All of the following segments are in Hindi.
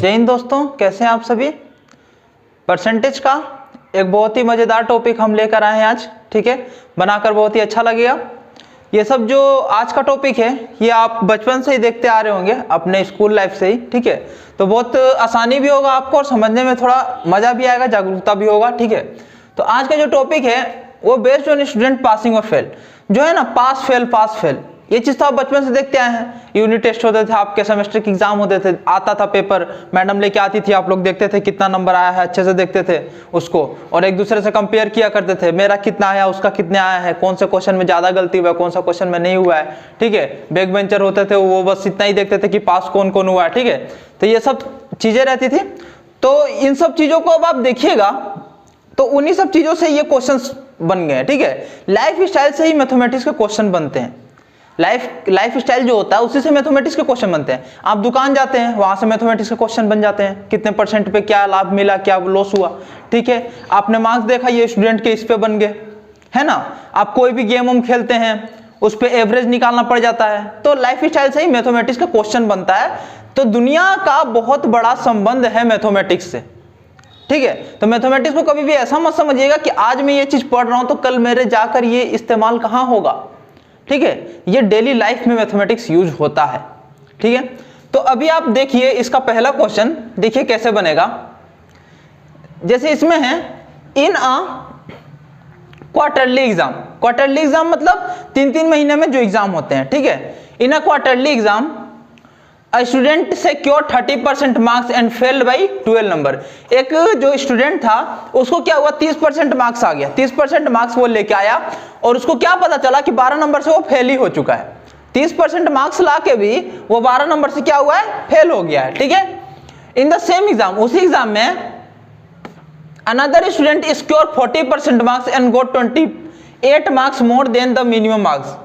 जय हिंद दोस्तों, कैसे हैं आप सभी। परसेंटेज का एक बहुत ही मज़ेदार टॉपिक हम लेकर आए हैं आज। ठीक है, बनाकर बहुत ही अच्छा लगेगा। ये सब जो आज का टॉपिक है ये आप बचपन से ही देखते आ रहे होंगे अपने स्कूल लाइफ से ही। ठीक है, तो बहुत आसानी भी होगा आपको और समझने में थोड़ा मज़ा भी आएगा, जागरूकता भी होगा। ठीक है, तो आज का जो टॉपिक है वो बेस्ड ऑन स्टूडेंट पासिंग और फेल, जो है ना पास फेल, ये चीज़ तो आप बचपन से देखते आए हैं। यूनिट टेस्ट होते थे, आपके सेमेस्टर के एग्जाम होते थे, आता था पेपर, मैडम लेके आती थी, आप लोग देखते थे कितना नंबर आया है, अच्छे से देखते थे उसको और एक दूसरे से कंपेयर किया करते थे, मेरा कितना आया उसका कितना आया है, कौन से क्वेश्चन में ज़्यादा गलती हुआ है, कौन सा क्वेश्चन में नहीं हुआ है। ठीक है, बैक बेंचर होते थे वो बस इतना ही देखते थे कि पास कौन कौन हुआ है। ठीक है, तो ये सब चीज़ें रहती थी। तो इन सब चीज़ों को अब आप देखिएगा तो उन्हीं सब चीज़ों से ये क्वेश्चंस बन गए हैं। ठीक है, लाइफ स्टाइल से ही मैथमेटिक्स के क्वेश्चन बनते हैं। लाइफ स्टाइल जो होता है उसी से मैथमेटिक्स के क्वेश्चन बनते हैं। आप दुकान जाते हैं, वहां से मैथमेटिक्स के क्वेश्चन बन जाते हैं, कितने परसेंट पे क्या लाभ मिला, क्या लॉस हुआ। ठीक है, आपने मार्क्स देखा ये स्टूडेंट के इस पे बन गए, है ना। आप कोई भी गेम हम खेलते हैं उस पे एवरेज निकालना पड़ जाता है। तो लाइफ स्टाइल से ही मैथमेटिक्स का क्वेश्चन बनता है। तो दुनिया का बहुत बड़ा संबंध है मैथमेटिक्स से। ठीक है, तो मैथमेटिक्स को कभी भी ऐसा मत समझिएगा कि आज मैं ये चीज पढ़ रहा हूं तो कल मेरे जाकर ये इस्तेमाल कहां होगा। ठीक है, ये डेली लाइफ में मैथमेटिक्स यूज होता है। ठीक है, तो अभी आप देखिए इसका पहला क्वेश्चन, देखिए कैसे बनेगा। जैसे इसमें है इन अ क्वार्टरली एग्जाम मतलब 3-3 महीने में जो एग्जाम होते हैं। ठीक है, in a quarterly exam A student secured 30% marks and failed by 12 number. एक जो स्टूडेंट था उसको क्या हुआ, 30% मार्क्स आ गया, 30% मार्क्स वो लेके आया और उसको क्या पता चला कि 12 नंबर से वो फेल ही हो चुका है। 30% मार्क्स ला के भी वो 12 नंबर से क्या हुआ है, फेल हो गया है। ठीक है, इन द सेम एग्जाम, उसी एग्जाम में another student score 40% marks and got 28 marks more than the minimum marks.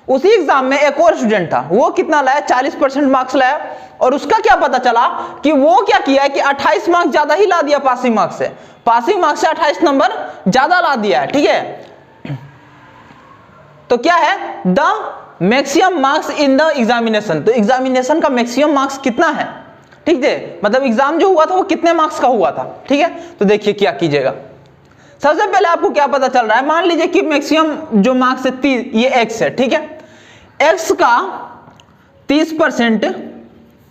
उसी एग्जाम में एक और स्टूडेंट था, वो कितना लाया, 40% मार्क्स लाया और उसका क्या पता चला कि वो क्या किया है कि 28 मार्क्स ज्यादा ही ला दिया पासिंग मार्क्स से, 28 नंबर ज्यादा ला दिया है। ठीक है, तो क्या है the maximum marks in the examination. तो एग्जामिनेशन का मैक्सिमम मार्क्स कितना है। ठीक है, मतलब एग्जाम जो हुआ था वो कितने मार्क्स का हुआ था। ठीक है, तो देखिए क्या कीजिएगा। सबसे पहले आपको क्या पता चल रहा है, मान लीजिए कि मैक्सिमम जो मार्क्स है 30, ये x है। ठीक है, x का 30%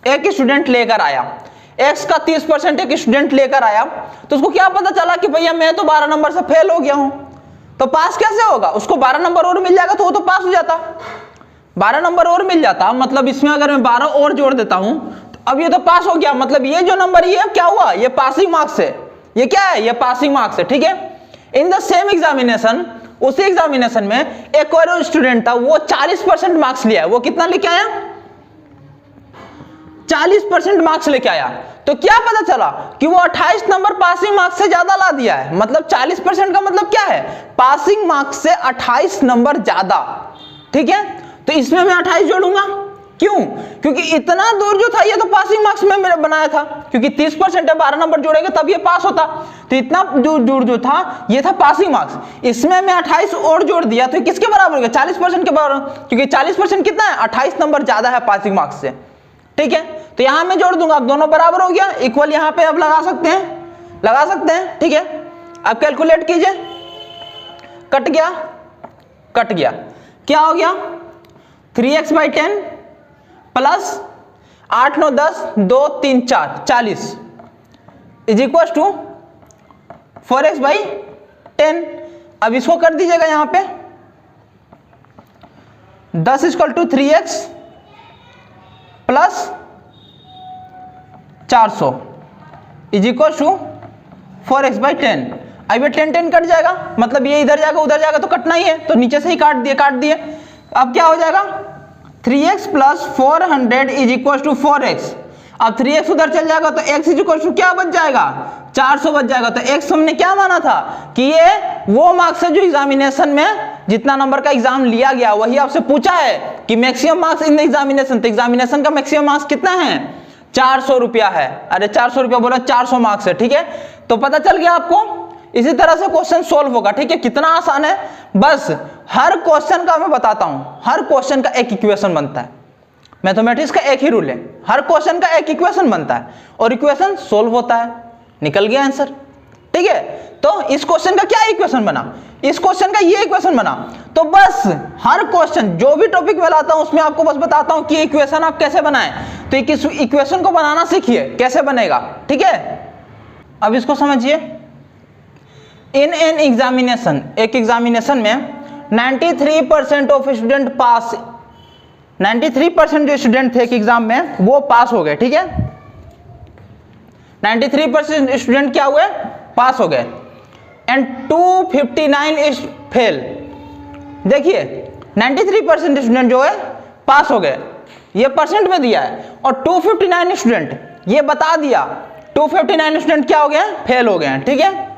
एक स्टूडेंट लेकर आया, x का 30% एक स्टूडेंट लेकर आया, तो उसको क्या पता चला कि भैया मैं तो 12 नंबर से फेल हो गया हूं, तो पास कैसे होगा। उसको 12 नंबर और मिल जाएगा तो वो तो पास हो जाता, 12 नंबर और मिल जाता। मतलब इसमें अगर मैं 12 और जोड़ देता हूं तो अब ये तो पास हो गया। मतलब ये जो नंबर ये क्या हुआ, ये पासिंग मार्क्स है। ये क्या है, ये पासिंग मार्क्स है। ठीक है, इन द सेम एग्जामिनेशन, उसी एग्जामिनेशन में एक और स्टूडेंट था, वो 40% मार्क्स लिया है। वो कितना लेके आया, 40% मार्क्स लेके आया। तो क्या पता चला कि वो 28 नंबर पासिंग मार्क्स से ज्यादा ला दिया है। मतलब 40% का मतलब क्या है, पासिंग मार्क्स से 28 नंबर ज्यादा। ठीक है, तो इसमें मैं 28 जोड़ूंगा, क्यों, क्योंकि इतना दूर जो था ये तो पासिंग मार्क्स में मैंने बनाया था, क्योंकि 30% है, 12 नंबर जोड़ेंगे तब ये पास होता। तो इतना दूर जो था ये था पासिंग मार्क्स, इसमें मैं 28 और जोड़ दिया तो किसके बराबर हो गया, 40% के बराबर, क्योंकि 40% कितना है, 28 नंबर ज्यादा है पासिंग मार्क्स से। ठीक है, तो यहां मैं जोड़ दूंगा, अब दोनों बराबर हो गया, इक्वल यहां पे अब लगा सकते हैं। ठीक है, अब कैलकुलेट कीजिए, कट गया, क्या हो गया, 3x/10 plus 8 9 10 2 3 4 40 is equal to 4x/10। अब इसको कर दीजिएगा यहां पे, 10 equal to 3x plus 400 is equal to 4x/10। अब ये 10 कट जाएगा, मतलब ये इधर जाएगा उधर जाएगा तो कटना ही है, तो नीचे से ही काट दिए। अब क्या हो जाएगा, 3x plus 400 is equal to 4x। अब 3x उधर चल जाएगा तो x इज इक्वल टू क्या बच जाएगा, 400 बच जाएगा। तो x हमने क्या माना था कि ये वो मार्क्स है जो एग्जामिनेशन में जितना नंबर का एग्जाम लिया गया वही आपसे पूछा है कि maximum marks in the examination. तो एग्जामिनेशन का मैक्सिमम मार्क्स कितना है, 400 रुपया है। अरे 400 रुपया बोला, 400 मार्क्स है। ठीक है, तो पता चल गया आपको। इसी तरह से क्वेश्चन सोल्व होगा। ठीक है, कितना आसान है, बस हर क्वेश्चन का मैं बताता हूं, हर क्वेश्चन का एक इक्वेशन बनता है। मैथमेटिक्स का एक ही रूल है, हर क्वेश्चन का एक इक्वेशन बनता है और इक्वेशन सोल्व होता है, निकल गया आंसर। ठीक है, तो इस क्वेश्चन का क्या इक्वेशन बना, इस क्वेश्चन का ये इक्वेशन बना। तो बस हर क्वेश्चन जो भी टॉपिक में लाता हूं उसमें आपको बस बताता हूं कि इक्वेशन आप कैसे बनाएं, तो इस इक्वेशन को बनाना सीखिए कैसे बनेगा। ठीक है, अब इसको समझिए। इन एन एग्जामिनेशन, एक एग्जामिनेशन में 93% ऑफ स्टूडेंट पास, 93% जो स्टूडेंट थे एक एग्जाम में वो पास हो गए। ठीक है, 93% स्टूडेंट क्या हुए, पास हो गए, एंड 259 फेल। देखिए 93% स्टूडेंट जो है पास हो गए, ये परसेंट में दिया है, और 259 स्टूडेंट ये बता दिया 259 स्टूडेंट क्या हो गए, फेल हो गए हैं। ठीक है,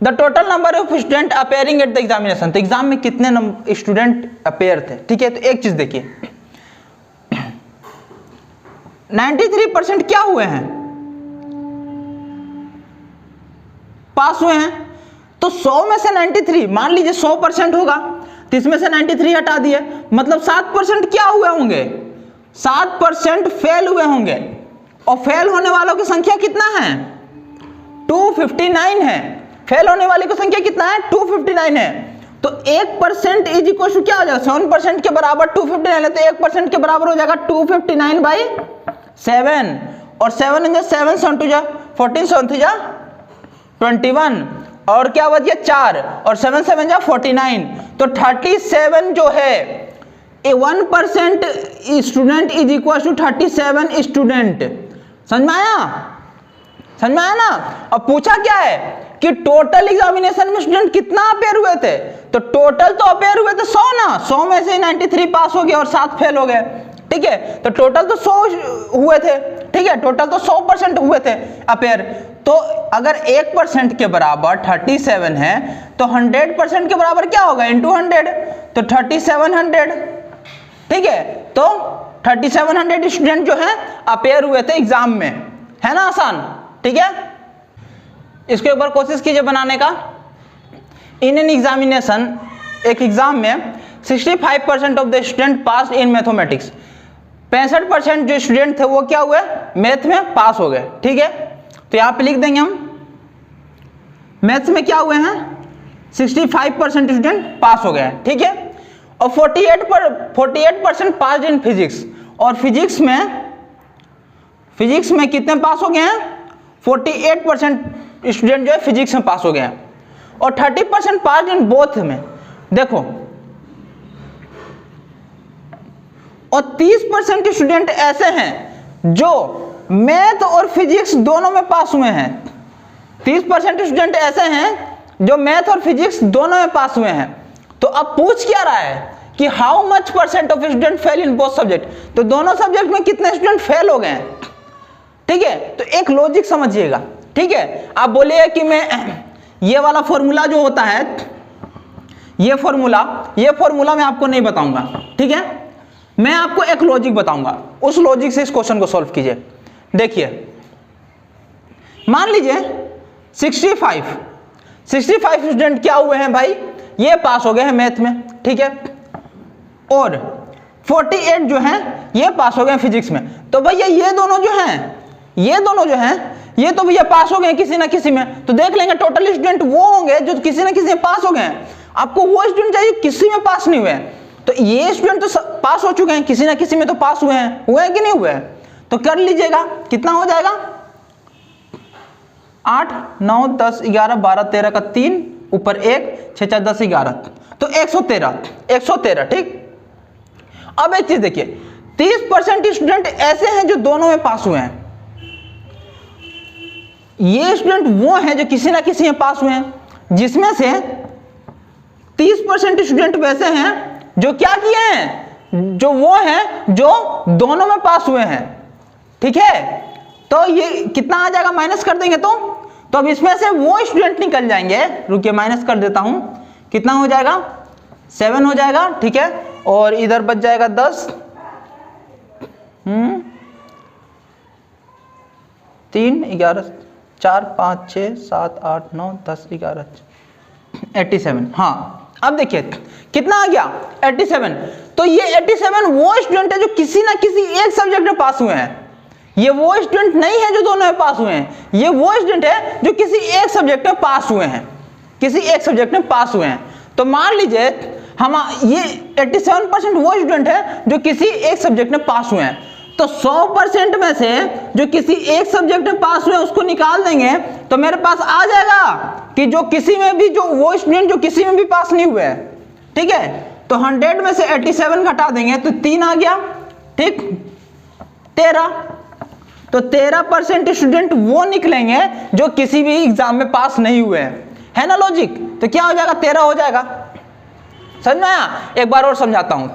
the total number of student appearing at the examination, तो एग्जाम में कितने स्टूडेंट अपेयर थे। ठीक है, तो एक चीज देखिए 93% क्या हुए हैं, पास हुए हैं। तो 100 में से 93, मान लीजिए 100% होगा, तो इसमें से 93 हटा दिए, मतलब 7% क्या हुए होंगे, 7% फेल हुए होंगे। और फेल होने वालों की संख्या कितना है, 259 है। फेल होने वाले की संख्या कितना है, 259 है। तो 1% इज इक्वल टू क्या हो जाएगा, 7% के बराबर 259 है, तो 1% के बराबर हो जाएगा 259/7, और 7 × 7 7 2 14 7 2 21, और क्या बच गया 4, और 7 7 49, तो 37 जो है 1% student is equal to 37 student. समझ में आया, समझ में आया ना। अब पूछा क्या है कि टोटल एग्जामिनेशन में स्टूडेंट कितना अपेयर हुए थे, तो टोटल तो अपेयर हुए थे 100 ना, 100 में से 93 पास हो गए और 7 फेल हो गए। ठीक है, तो टोटल तो 100 हुए थे। ठीक है, टोटल तो 100% हुए थे अपेयर। तो अगर 1% के बराबर 37 है तो 100% के बराबर क्या होगा, इंटू 100, तो 3700। ठीक है, तो 3700 स्टूडेंट जो है अपेयर हुए थे एग्जाम में, है ना आसान। ठीक है, इसके ऊपर कोशिश कीजिए बनाने का। इन एन एग्जामिनेशन, एक एग्जाम में 65% of the student pass in mathematics, 65% जो स्टूडेंट थे वो क्या हुए, मैथ में पास हो गए। ठीक है, तो यहां पे लिख देंगे हम मैथ्स में क्या हुए हैं, 65% स्टूडेंट पास हो गए हैं। ठीक है, और 48% पास इन फिजिक्स, और फिजिक्स में कितने पास हो गए हैं, 48% स्टूडेंट जो है फिजिक्स में पास हो गए हैं, और 30% पास इन बोथ में। देखो, और 30% स्टूडेंट ऐसे हैं जो मैथ और फिजिक्स दोनों में पास हुए हैं। 30% स्टूडेंट ऐसे हैं जो मैथ और फिजिक्स दोनों में पास हुए हैं। तो अब पूछ क्या रहा है कि how much % of student fail in both subject, तो दोनों सब्जेक्ट में कितने स्टूडेंट फेल हो गए हैं। ठीक है, तो एक लॉजिक समझिएगा। ठीक है, आप बोलिए कि मैं ये वाला फॉर्मूला जो होता है, ये फॉर्मूला मैं आपको नहीं बताऊंगा। ठीक है, मैं आपको एक लॉजिक बताऊंगा, उस लॉजिक से इस क्वेश्चन को सॉल्व कीजिए। देखिए, मान लीजिए 65 स्टूडेंट क्या हुए हैं भाई, ये पास हो गए हैं मैथ में। ठीक है, और 48 जो हैं ये पास हो गए हैं फिजिक्स में। तो भैया ये दोनों जो हैं ये तो भैया पास हो गए किसी ना किसी में, तो देख लेंगे टोटल स्टूडेंट वो होंगे जो किसी ना किसी में पास हो गए हैं। आपको वो स्टूडेंट चाहिए किसी में पास नहीं हुए हैं, तो ये स्टूडेंट तो पास हो चुके हैं, किसी ना किसी में तो पास हुए हैं कि नहीं हुए हैं। तो कर लीजिएगा, कितना हो जाएगा, 8 9 10 11 12 13 का 3 ऊपर 1 6 4 10 11, तो 113। ठीक, अब एक चीज देखिए, 30% स्टूडेंट ऐसे हैं जो दोनों में पास हुए हैं। ये स्टूडेंट वो हैं जो किसी ना किसी में पास हुए हैं, जिसमें से 30% स्टूडेंट वैसे हैं जो क्या किए हैं, जो वो हैं जो दोनों में पास हुए हैं। ठीक है, तो ये कितना आ जाएगा, माइनस कर देंगे तो अब इसमें से वो स्टूडेंट निकल जाएंगे। रुकिए, माइनस कर देता हूं, कितना हो जाएगा, 7 हो जाएगा। ठीक है, और इधर बच जाएगा 10, 3 11 4 5 6 7 8 9 10 11 87। हाँ, अब देखिए कितना आ गया, 87। तो ये 87 वो स्टूडेंट है जो किसी ना किसी एक सब्जेक्ट में पास हुए हैं। ये वो स्टूडेंट नहीं है जो दोनों में पास हुए हैं, ये वो स्टूडेंट है जो किसी एक सब्जेक्ट में पास हुए हैं, किसी एक सब्जेक्ट में पास हुए हैं। तो मान लीजिए हम ये 87% वो स्टूडेंट है जो किसी एक सब्जेक्ट में पास हुए हैं। तो 100% में से जो किसी एक सब्जेक्ट में पास हुए उसको निकाल देंगे तो मेरे पास आ जाएगा कि जो किसी में भी, जो वो स्टूडेंट जो किसी में भी पास नहीं हुए हैं, ठीक है। तो 100 में से 87 घटा देंगे तो 3 आ गया, ठीक, 13। तो 13% स्टूडेंट वो निकलेंगे जो किसी भी एग्जाम में पास नहीं हुए हैं, है ना लॉजिक। तो क्या हो जाएगा, 13 हो जाएगा। समझ में आया? एक बार और समझाता हूं।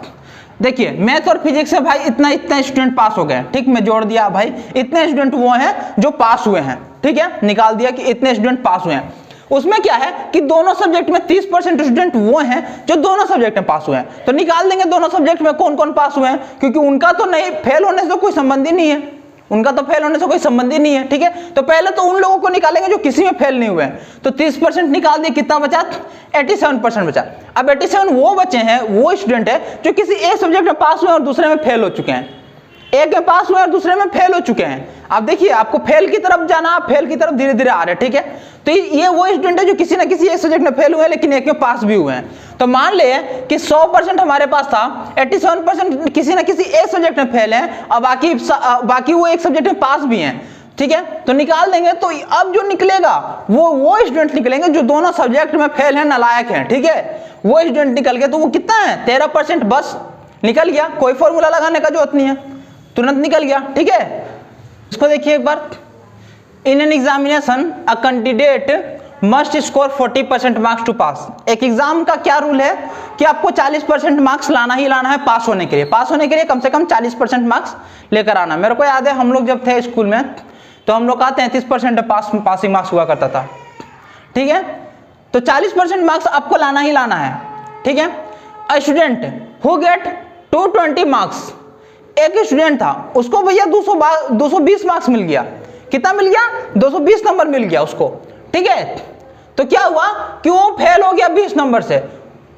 देखिए मैथ और फिजिक्स से भाई इतना स्टूडेंट पास हो गए, ठीक, मैं जोड़ दिया भाई, इतने स्टूडेंट वो हैं जो पास हुए हैं, ठीक है, निकाल दिया कि इतने स्टूडेंट पास हुए हैं। उसमें क्या है कि दोनों सब्जेक्ट में 30% स्टूडेंट वो हैं जो दोनों सब्जेक्ट में पास हुए हैं। तो निकाल देंगे दोनों सब्जेक्ट में कौन कौन पास हुए हैं, क्योंकि उनका तो नहीं, फेल होने से कोई संबंध ही नहीं है, उनका तो फेल होने से कोई संबंध ही नहीं है, ठीक है। तो पहले तो उन लोगों को निकालेंगे जो किसी में फेल नहीं हुए हैं। तो 30% निकाल दिए, कितना बचा, 87% बचा। अब 87 वो बचे हैं, वो स्टूडेंट है जो किसी एक सब्जेक्ट में पास हुए और दूसरे में फेल हो चुके हैं, एक में पास हुए और दूसरे में फेल हो चुके हैं। आप देखिए आपको फेल की तरफ जाना, आप फेल की तरफ धीरे धीरे आ रहे हैं, ठीक है। तो ये वो स्टूडेंट है जो किसी ना किसी एक सब्जेक्ट में फेल हुए हैं लेकिन एक में पास भी हुए हैं। तो मान ले कि 100% हमारे पास था, 87% किसी ना किसी एक सब्जेक्ट में फेल है और बाकी वो एक सब्जेक्ट में पास भी हैं, ठीक है। तो निकाल देंगे तो अब जो निकलेगा वो स्टूडेंट निकलेंगे जो दोनों सब्जेक्ट में फेल है, नालायक है, ठीक है। वो स्टूडेंट निकल गए तो वो कितना है, 13%, बस निकल गया, कोई फॉर्मूला लगाने का जरूरत नहीं है, तुरंत निकल गया, ठीक है। इसको देखिए एक बार, in an examination a candidate must score 40% marks to pass. एक एग्जाम का क्या रूल है कि आपको 40% मार्क्स लाना ही लाना है पास होने के लिए। पास होने के लिए कम से कम 40% मार्क्स लेकर आना। मेरे को याद है हम लोग जब थे स्कूल में तो हम लोग का 33% पासिंग मार्क्स हुआ करता था, ठीक है। तो 40% मार्क्स आपको लाना ही लाना है, ठीक है। A student who get 220 marks, एक स्टूडेंट था उसको भैया 220 मार्क्स मिल गया। कितना मिल गया, 220 नंबर मिल गया उसको, ठीक है। तो क्या हुआ कि वो फेल हो गया 20 नंबर से,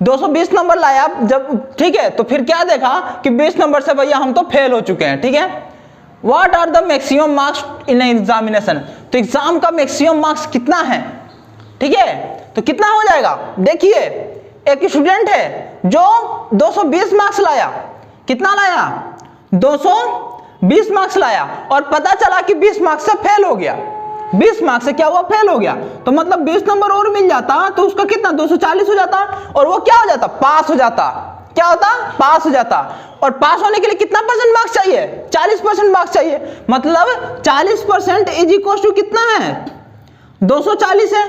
220 नंबर लाया जब, ठीक है। तो फिर क्या देखा कि 20 नंबर से भैया हम तो फेल हो चुके हैं, ठीक है। What are the maximum marks in examination, तो एग्जाम का मैक्सिमम मार्क्स कितना है, ठीक है। तो कितना हो जाएगा, देखिए एक स्टूडेंट है जो 220 मार्क्स लाया, कितना लाया, 220 मार्क्स लाया और पता चला कि 20 मार्क्स से फेल हो गया। 20 मार्क्स से क्या हुआ, फेल हो गया। तो मतलब 20 नंबर और मिल जाता तो उसका कितना, 240 हो जाता और वो क्या हो जाता, पास हो जाता। क्या होता, पास हो जाता। और पास होने के लिए कितना परसेंट मार्क्स चाहिए, 40% मार्क्स चाहिए। मतलब 40% इज इक्वल टू कितना है, 240 है।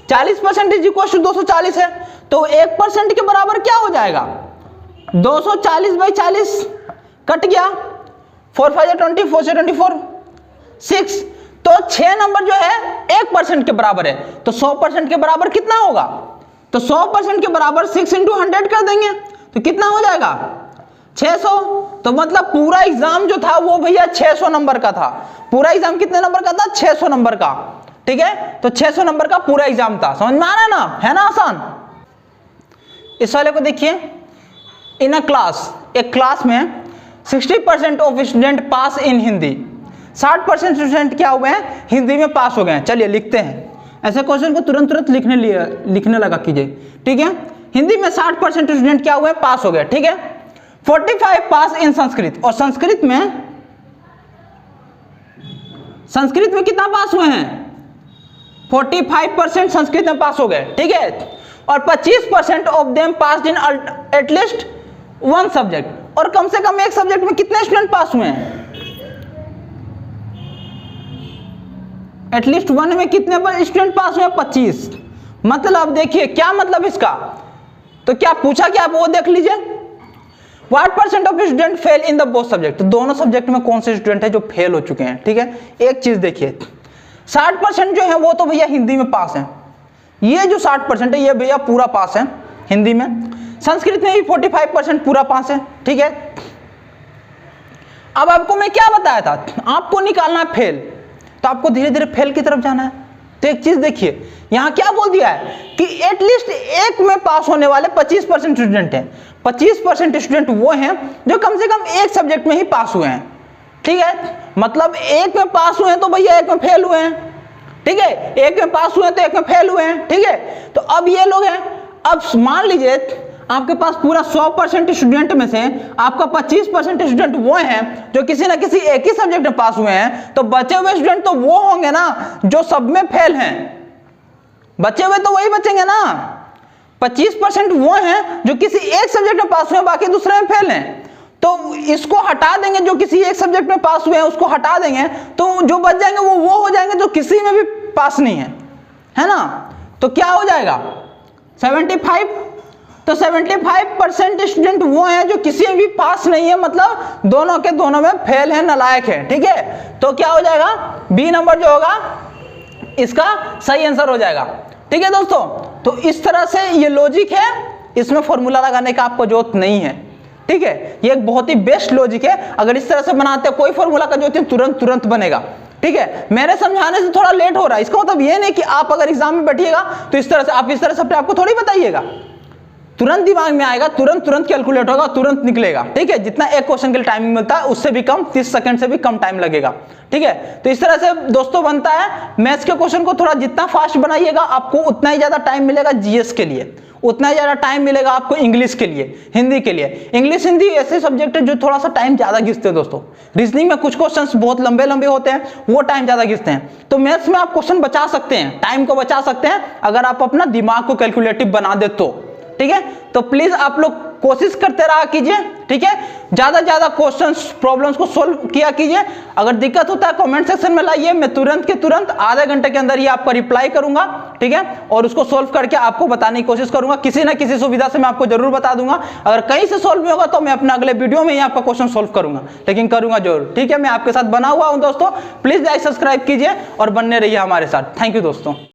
40% इज इक्वल टू 240 है। तो 1% के बराबर क्या हो जाएगा, 240/40 कट गया, 4 5 24, 4 से 24, 6। तो 6 नंबर जो है 1% के बराबर है। तो 100% के बराबर कितना होगा, तो 100% के बराबर 6 × 100 कर देंगे तो कितना हो जाएगा, 600। तो मतलब पूरा एग्जाम जो था वो भैया 600 नंबर का था। पूरा एग्जाम कितने नंबर का था, 600 नंबर का, ठीक है। तो 600 नंबर का पूरा एग्जाम था। समझ में आ रहा है ना, है ना आसान। इस वाले को देखिए, इन अ क्लास, एक क्लास में 60% of student pass in Hindi. 60% student क्या हुए हैं, हिंदी में पास हो गए हैं। चलिए लिखते हैं, ऐसे क्वेश्चन को तुरंत लिखने लगा कीजिए, ठीक है। हिंदी में 60% स्टूडेंट क्या हुए, पास हो गए, ठीक है। 45 पास इन संस्कृत, और संस्कृत में कितना पास हुए हैं, 45% संस्कृत में पास हो गए, ठीक है। और 25% of them pass in at least one subject, और कम से कम एक सब्जेक्ट में कितने स्टूडेंट पास हुए हैं, एटलीस्ट वन में कितने स्टूडेंट पास हुए, 25। मतलब देखिए क्या मतलब इसका, तो क्या पूछा, क्या आप वो देख लीजिए। What percent of student fail in the both subject, तो दोनों सब्जेक्ट में कौन से स्टूडेंट है जो फेल हो चुके हैं, ठीक है। एक चीज देखिए, 60% जो है वो तो भैया हिंदी में पास है। ये जो 60% है ये भैया पूरा पास है हिंदी में। संस्कृत में भी 45% पूरा पास है, ठीक है। अब आपको मैं क्या बताया था, आपको निकालना है फेल, तो आपको धीरे धीरे फेल की तरफ जाना है, तो एक चीज देखिए, यहां क्या बोल दिया है कि एटलीस्ट एक में पास होने वाले 25% स्टूडेंट हैं। 25% स्टूडेंट वो हैं जो कम से कम एक सब्जेक्ट में ही पास हुए हैं, ठीक है। मतलब एक में पास हुए हैं तो भैया एक में फेल हुए हैं, ठीक है। एक में पास हुए हैं तो एक में फेल हुए हैं, ठीक है। तो अब ये लोग हैं, अब मान लीजिए आपके पास पूरा 100% स्टूडेंट में से आपका 25% स्टूडेंट वो हैं जो किसी ना किसी एक ही सब्जेक्ट में पास हुए हैं, तो बचे हुए स्टूडेंट तो वो होंगे ना जो सब में फेल हैं। बचे हुए तो वही बचेंगे ना। 25% वो हैं जो किसी एक सब्जेक्ट में पास हुए हैं, बाकी दूसरे में फेल हैं। तो इसको हटा देंगे, जो किसी एक सब्जेक्ट में पास हुए हैं उसको हटा देंगे, तो जो बच जाएंगे वो हो जाएंगे जो किसी में भी पास नहीं है ना। तो क्या हो जाएगा 75। तो 75% स्टूडेंट वो हैं जो किसी में भी पास नहीं है, मतलब दोनों के दोनों में फेल है, नालायक है, ठीक है। तो क्या हो जाएगा, बी नंबर जो होगा इसका सही आंसर हो जाएगा, ठीक है दोस्तों। तो इस तरह से ये लॉजिक है, इसमें फॉर्मूला लगाने का आपको जरूरत नहीं है, ठीक है। ये एक बहुत ही बेस्ट लॉजिक है। अगर इस तरह से बनाते हैं, कोई फॉर्मूला का जरूरत नहीं, तुरंत बनेगा, ठीक है। मेरे समझाने से थोड़ा लेट हो रहा है, इसका मतलब ये नहीं कि आप अगर एग्जाम में बैठिएगा तो इस तरह से आप इस तरह से अपने आपको थोड़ी बताइएगा, तुरंत दिमाग में आएगा, तुरंत कैलकुलेट होगा, तुरंत निकलेगा, ठीक है। जितना एक क्वेश्चन के लिए टाइमिंग मिलता है उससे भी कम, 30 सेकंड से भी कम टाइम लगेगा, ठीक है। तो इस तरह से दोस्तों बनता है। मैथ्स के क्वेश्चन को थोड़ा जितना फास्ट बनाइएगा आपको उतना ही ज्यादा टाइम मिलेगा जीएस के लिए, उतना ही ज्यादा टाइम मिलेगा आपको इंग्लिश के लिए, हिंदी के लिए। इंग्लिश हिंदी ऐसे सब्जेक्ट है जो थोड़ा सा टाइम ज्यादा खींचते हैं दोस्तों। रीजनिंग में कुछ क्वेश्चंस बहुत लंबे होते हैं, वो टाइम ज्यादा खींचते हैं। तो मैथ्स में आप क्वेश्चन बचा सकते हैं, टाइम को बचा सकते हैं अगर आप अपना दिमाग को कैलकुलेटिव बना दे तो, ठीक है। तो प्लीज आप लोग कोशिश करते रहा कीजिए, ठीक है। ज्यादा क्वेश्चंस प्रॉब्लम्स को सोल्व किया कीजिए। अगर दिक्कत होता है कमेंट सेक्शन में लाइए, मैं तुरंत के तुरंत आधे घंटे के अंदर ही आपका रिप्लाई करूंगा, ठीक है। और उसको सोल्व करके आपको बताने की कोशिश करूंगा, किसी ना किसी सुविधा से मैं आपको जरूर बता दूंगा। अगर कहीं से सोल्व नहीं होगा तो मैं अपने अगले वीडियो में ही आपका क्वेश्चन सोल्व करूंगा, लेकिन करूंगा जरूर, ठीक है। मैं आपके साथ बना हुआ हूं दोस्तों, प्लीज लाइक सब्सक्राइब कीजिए और बनने रहिए हमारे साथ। थैंक यू दोस्तों।